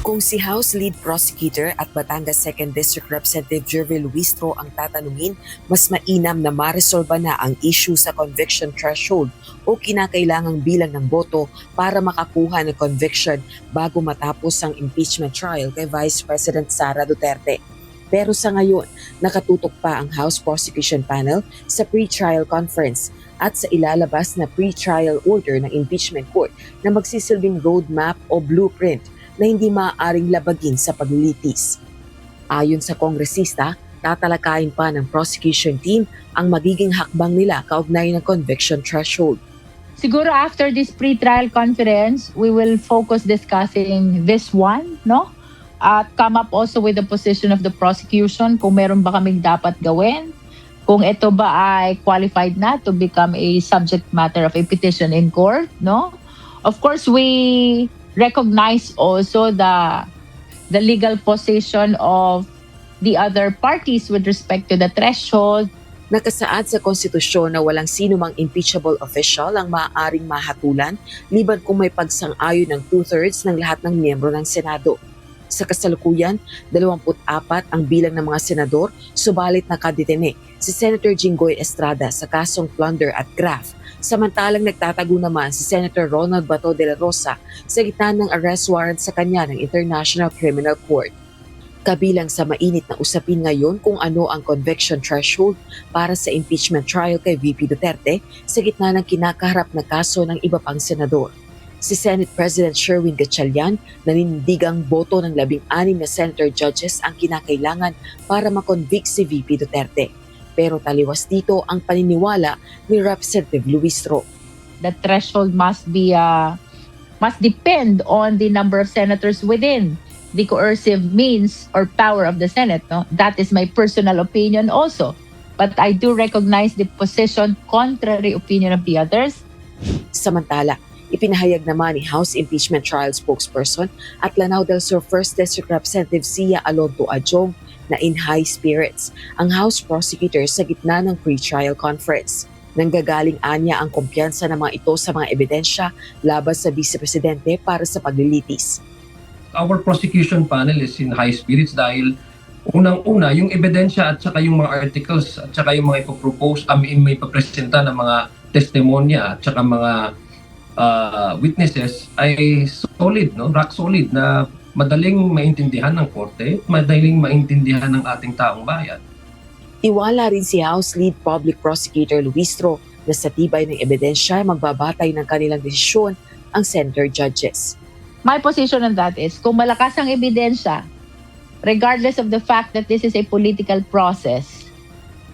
Kung si House Lead Prosecutor at Batangas 2nd District Representative Jervil Luistro ang tatanungin, mas mainam na maresolba na ang issue sa conviction threshold o kinakailangang bilang ng boto para makakuha ng conviction bago matapos ang impeachment trial kay Vice President Sara Duterte. Pero sa ngayon, nakatutok pa ang House Prosecution Panel sa pre-trial conference at sa ilalabas na pre-trial order ng impeachment court na magsisilbing roadmap o blueprint na hindi maaaring labagin sa paglilitis. Ayon sa kongresista, tatalakayin pa ng prosecution team ang magiging hakbang nila kaugnay ng conviction threshold. Siguro after this pre-trial conference, we will focus discussing this one, no? At come up also with the position of the prosecution kung meron ba kaming dapat gawin, kung ito ba ay qualified na to become a subject matter of a petition in court, no? Of course, we recognize also the legal position of the other parties with respect to the threshold. Nakasaad sa konstitusyon na walang sino mang impeachable official ang maaaring mahatulan liban kung may pagsang-ayon ng 2/3 ng lahat ng miyembro ng Senado. Sa kasalukuyan, 24 ang bilang ng mga senador, subalit nakadetene si Senator Jinggoy Estrada sa kasong plunder at graft. Samantalang nagtatago naman si Senator Ronald Bato de la Rosa sa gitna ng arrest warrant sa kanya ng International Criminal Court. Kabilang sa mainit na usapin ngayon kung ano ang conviction threshold para sa impeachment trial kay VP Duterte sa gitna ng kinakaharap na kaso ng iba pang senador. Si Senate President Sherwin Gatchalian nanindigang boto ng 16 na senator judges ang kinakailangan para makonvict si VP Duterte. Pero taliwas dito ang paniniwala ni Representative Luistro. The threshold must depend on the number of senators within the coercive means or power of the Senate. No? That is my personal opinion also. But I do recognize the position, contrary opinion of the others. Samantala, ipinahayag naman ni House Impeachment Trial spokesperson at Lanao del Sur 1st District Representative Sia Alonto Adjong na in high spirits ang House Prosecutor sa gitna ng pre-trial conference. Nanggagaling anya ang kumpiyansa ng mga ito sa mga ebidensya laban sa Vice Presidente para sa paglilitis. Our prosecution panel is in high spirits dahil unang-una yung ebidensya at saka yung mga articles at saka yung mga ipopropose, may ipapresenta ng mga testimonya at saka mga witnesses ay solid, no? Rock solid na madaling maintindihan ng korte, madaling maintindihan ng ating taong bayan. Tiwala rin si House Lead Public Prosecutor Luistro na sa tibay ng ebidensya magbabatay ng kanilang desisyon ang senator judges. My position on that is, kung malakas ang ebidensya, regardless of the fact that this is a political process,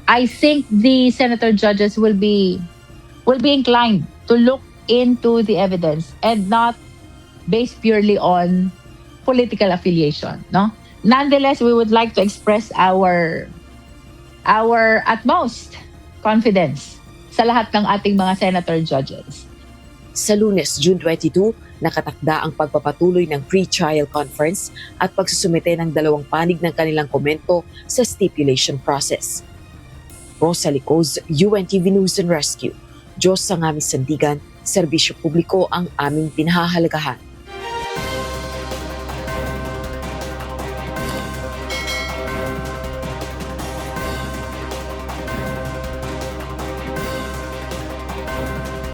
I think the senator judges will be inclined to look into the evidence and not based purely on political affiliation, no? Nonetheless, we would like to express our utmost confidence sa lahat ng ating mga senator judges. Sa Lunes, June 22, nakatakda ang pagpapatuloy ng pre-trial conference at pagsusumite ng 2 panig ng kanilang komento sa stipulation process. Rosa Licoz, UNTV News and Rescue. Diyos ang aming sandigan, serbisyo publiko ang aming pinahahalagahan.